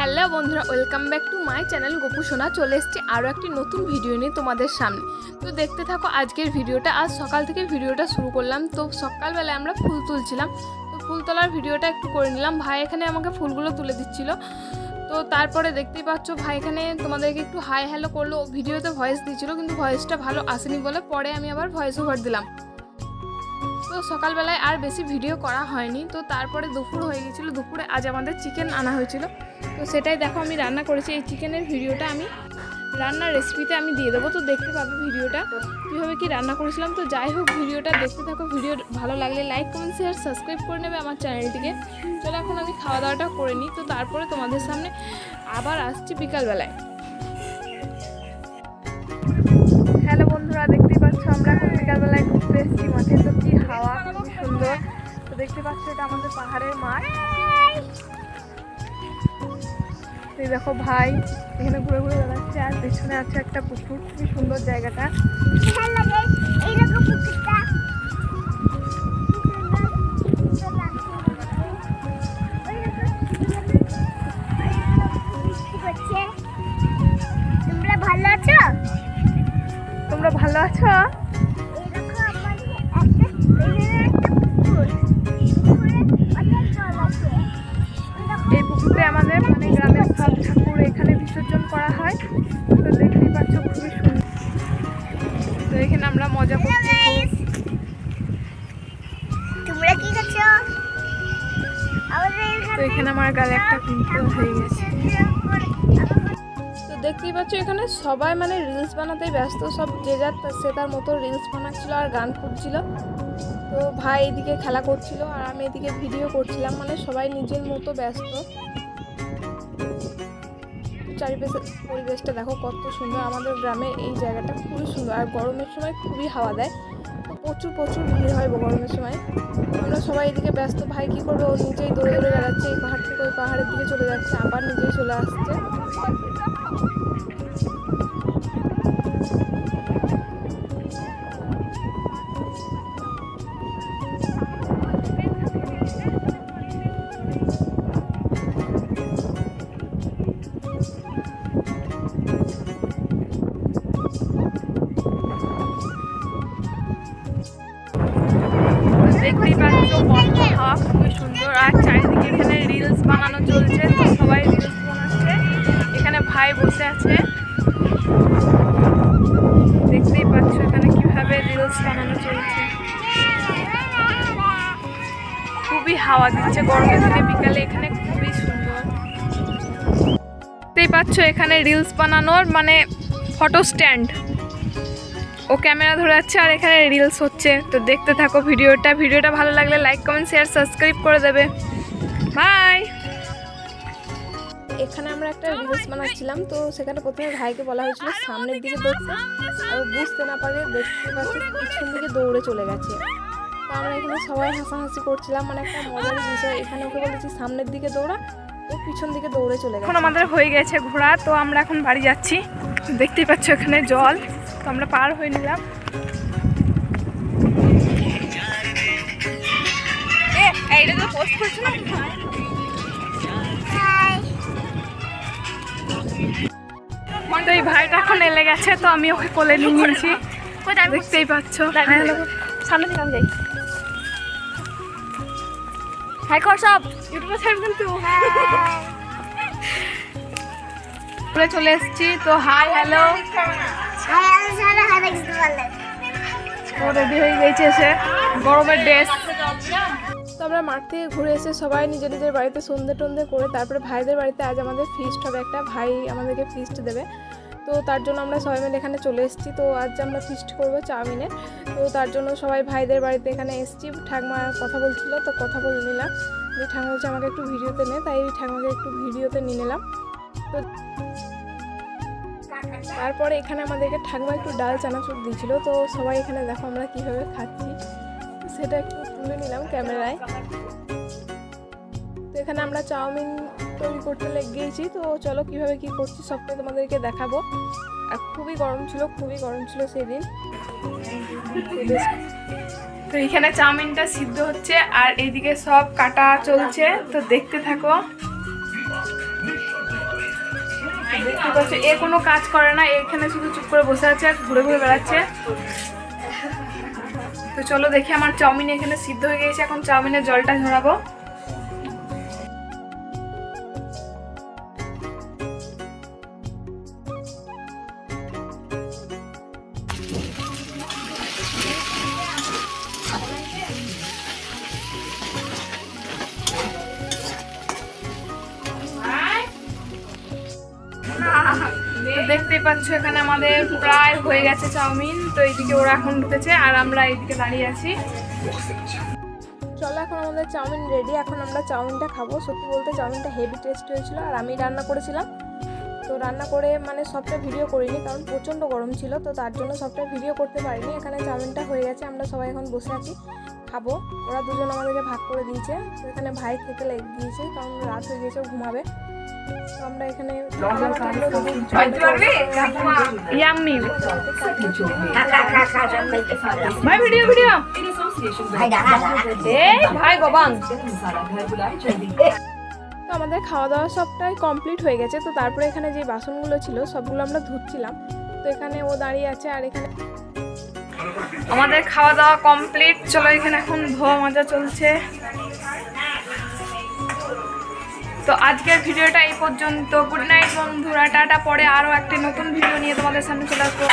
Hello বন্ধুরা, welcome back to my channel Gopu সোনা। চলে এসেছি আরও একটি নতুন ভিডিও নিয়ে তোমাদের সামনে। তো দেখতে থাকো আজকের ভিডিওটা। আজ সকাল থেকে ভিডিওটা শুরু করলাম। তো সকালবেলায় আমরা ফুল তুলছিলাম, তো ফুল তোলার ভিডিওটা একটু করে নিলাম। ভাই এখানে আমাকে ফুলগুলো তুলে দিচ্ছিল। তো তারপরে দেখতেই পাচ্ছ ভাই এখানে তোমাদেরকে একটু হাই হ্যালো করলো। ভিডিওতে ভয়েস দিচ্ছিল কিন্তু ভয়েসটা ভালো আসেনি বলে পরে আমি আবার ভয়েস ওভার দিলাম। তো সকালবেলায় আর বেশি ভিডিও করা হয়নি। তো তারপরে দুপুর হয়ে গেছিলো। দুপুরে আজ আমাদের চিকেন আনা হয়েছিল, তো সেটাই দেখো আমি রান্না করেছি। এই চিকেনের ভিডিওটা আমি রান্নার রেসিপিতে আমি দিয়ে দেবো, তো দেখতে পাবে ভিডিওটা কীভাবে কি রান্না করেছিলাম। তো যাই হোক ভিডিওটা দেখতে থাকো। ভিডিও ভালো লাগলে লাইক কমেন্ট শেয়ার সাবস্ক্রাইব করে নেবে আমার চ্যানেলটিকে। চলো এখন আমি খাওয়া দাওয়াটা করে নিই, তো তারপরে তোমাদের সামনে আবার আসছি বিকালবেলায়। হ্যালো বন্ধুরা, দেখতেই পাচ্ছ আমরা এখন বিকালবেলায় ঘুরতে এসেছি মাঠে। তো কি হাওয়া, খুবই সুন্দর। তো দেখতে পাচ্ছ এটা আমাদের পাহাড়ের মাঠ। এই দেখো ভাই এখানে ঘুরে ঘুরে বেড়াচ্ছে, আর পেছনে আছে একটা পুকুর। খুবই সুন্দর জায়গাটা। তোমরা ভালো আছো? এই পুকুরে আমাদের মানে গ্রামের সব ঠাকুর এখানে বিসর্জন করা হয়। তো দেখতেই পাচ্ছ খুবই সুন্দর। তো এখানে আমরা মজা করছি। তো এখানে আমার গালে একটা পিম্পল হয়ে গেছে। তো দেখতেই পাচ্ছ এখানে সবাই মানে রিলস বানাতেই ব্যস্ত। সব যে যার সে তার মতো রিলস বানাচ্ছিল আর গান করছিল। তো ভাই এদিকে খেলা করছিল আর আমি এদিকে ভিডিও করছিলাম, মানে সবাই নিজের মতো ব্যস্ত। চারিপাশে পরিবেশটা দেখো কত সুন্দর। আমাদের গ্রামের এই জায়গাটা খুবই সুন্দর, আর গরমের সময় খুবই হাওয়া দেয়। তো প্রচুর ভিড় হয় গরমের সময়। আমরা সবাই এদিকে ব্যস্ত। ভাই কী করবে, ও নিজেই দৌড়ে দৌড়ে বেড়াচ্ছে। এই পাহাড় থেকে ওই পাহাড়ের দিকে চলে যাচ্ছে, আবার নিজেই চলে আসছে। দেখতেই পাচ্ছ কত হাওয়া, খুবই সুন্দর। আর চারিদিকে এখানে রিলস বানানো চলছে। তো সবাই রিলস বানাচ্ছে। এখানে ভাই বসে আছে, দেখতেই পাচ্ছ এখানে কিভাবে রিলস বানানো চলছে। খুবই হাওয়া দিচ্ছে গরমের দিনে বিকালে, এখানে খুবই সুন্দর। দেখতেই পাচ্ছ এখানে রিলস বানানোর মানে ফটো স্ট্যান্ড। ও ক্যামেরা ধরে যাচ্ছে আর এখানে রিলস হচ্ছে। তো দেখতে থাকো ভিডিওটা ভালো লাগলে লাইক কমেন্ট শেয়ার সাবস্ক্রাইব করে দেবে। বাই। এখানে আমরা একটা রিলস বানাচ্ছিলাম। তো সেখানে প্রথমে ভাইকে বলা হয়েছিল সামনের দিকে দৌড়তে, আর বুঝতে না পারে দেখতে পাচ্ছি পিছন দিকে দৌড়ে চলে গেছে। তো আমরা এখানে সবাই হাসাহাসি করছিলাম, মানে একটা মজার বিষয়। এখানে ওকে বলেছি সামনের দিকে দৌড়া, ও পিছন দিকে দৌড়ে চলে গেছে। এখন আমাদের হয়ে গেছে ঘোরা, তো আমরা এখন বাড়ি যাচ্ছি। দেখতেই পাচ্ছ এখানে জল, তো আমরা পার হয়ে নিলাম। এইটা তো পোস্ট করছো না? তো এই ভাইটা এখন এলে গেছে, তো আমি ওকে কোলে নিয়ে নিয়েছি। দেখতেই পাচ্ছ সামনে দিকে আমি যাই। হাই কর সব ইউটিউবে ছাড়ব কিন্তু। চলে এসেছি, তো হাই হ্যালো রেডি হয়ে গেছে সে গরমের ড্রেস। তো আমরা মাঠ থেকে ঘুরে এসে সবাই নিজের নিজের বাড়িতে সন্ধে টন্ধে করে তারপরে ভাইদের বাড়িতে আজ আমাদের ফিস্ট হবে। একটা ভাই আমাদেরকে ফিস্ট দেবে, তো তার জন্য আমরা সবাই মিলে এখানে চলে এসেছি। তো আজ আমরা ফিস্ট করবো চাউমিনের। তো তার জন্য সবাই ভাইদের বাড়িতে এখানে এসেছি। ঠাকমা কথা বলছিল, তো কথা বলে নিলাম। যে ঠাকমা বলছে আমাকে একটু ভিডিওতে নে, তাই ঠাকমাকে একটু ভিডিওতে নিয়ে নিলাম। তো তারপরে এখানে আমাদেরকে ঠাকমা একটু ডাল চানাচুর দিয়েছিল। তো সবাই এখানে দেখো আমরা কীভাবে খাচ্ছি, সেটা একটু তুলে নিলাম ক্যামেরায়। তো এখানে আমরা চাউমিন তৈরি করতে লেগে গিয়েছি। তো চলো কীভাবে কী করছি সবটাই তোমাদেরকে দেখাবো। আর খুবই গরম ছিল সেদিন। তো এখানে চাউমিনটা সিদ্ধ হচ্ছে আর এইদিকে সব কাটা চলছে, তো দেখতে থাকো। পাচ্ছ এ কোনো কাজ করে না, এখানে শুধু চুপ করে বসে আছে আর ঘুরে ঘুরে বেড়াচ্ছে। তো চলো দেখি, আমার চাউমিন এখানে সিদ্ধ হয়ে গেছে, এখন চাউমিনের জলটা ঝরাবো। দেখতেই পাচ্ছ এখানে আমাদের প্রায় হয়ে গেছে চাউমিন। তো এইদিকে ওরা এখন ঢুকেছে আর আমরা এইদিকে দাঁড়িয়ে আছি। চলো এখন আমাদের চাউমিন রেডি, এখন আমরা চাউমিনটা খাবো। সত্যি বলতে চাউমিনটা হেভি টেস্ট হয়েছিল, আর আমি রান্না করেছিলাম। তো রান্না করে মানে সবটা ভিডিও করিনি, কারণ প্রচণ্ড গরম ছিল, তো তার জন্য সবটা ভিডিও করতে পারিনি। এখানে চাউমিনটা হয়ে গেছে, আমরা সবাই এখন বসে আছি খাবো। ওরা দুজন আমাদেরকে ভাগ করে দিয়েছে। তো এখানে ভাই খেতে লেগে দিয়েছে, কারণ রাত হয়ে গেছে, ঘুমাবে। তো আমরা এখানে ভাই ভিডিও ভিডিও ভাই গোবাং। তো আমাদের খাওয়া দাওয়া সবটাই কমপ্লিট হয়ে গেছে। তো তারপরে এখানে যে বাসনগুলো ছিল সবগুলো আমরা ধুচ্ছিলাম। তো এখানে ও দাঁড়িয়ে আছে, আর এখানে আমাদের খাওয়া দাওয়া কমপ্লিট। চলো এখানে এখন ধোয়া মাজা চলছে। তো আজকের ভিডিওটা এই পর্যন্ত। গুড নাইট বন্ধুরা, টাটা। পরে আরও একটি নতুন ভিডিও নিয়ে তোমাদের সামনে চলে আসবো।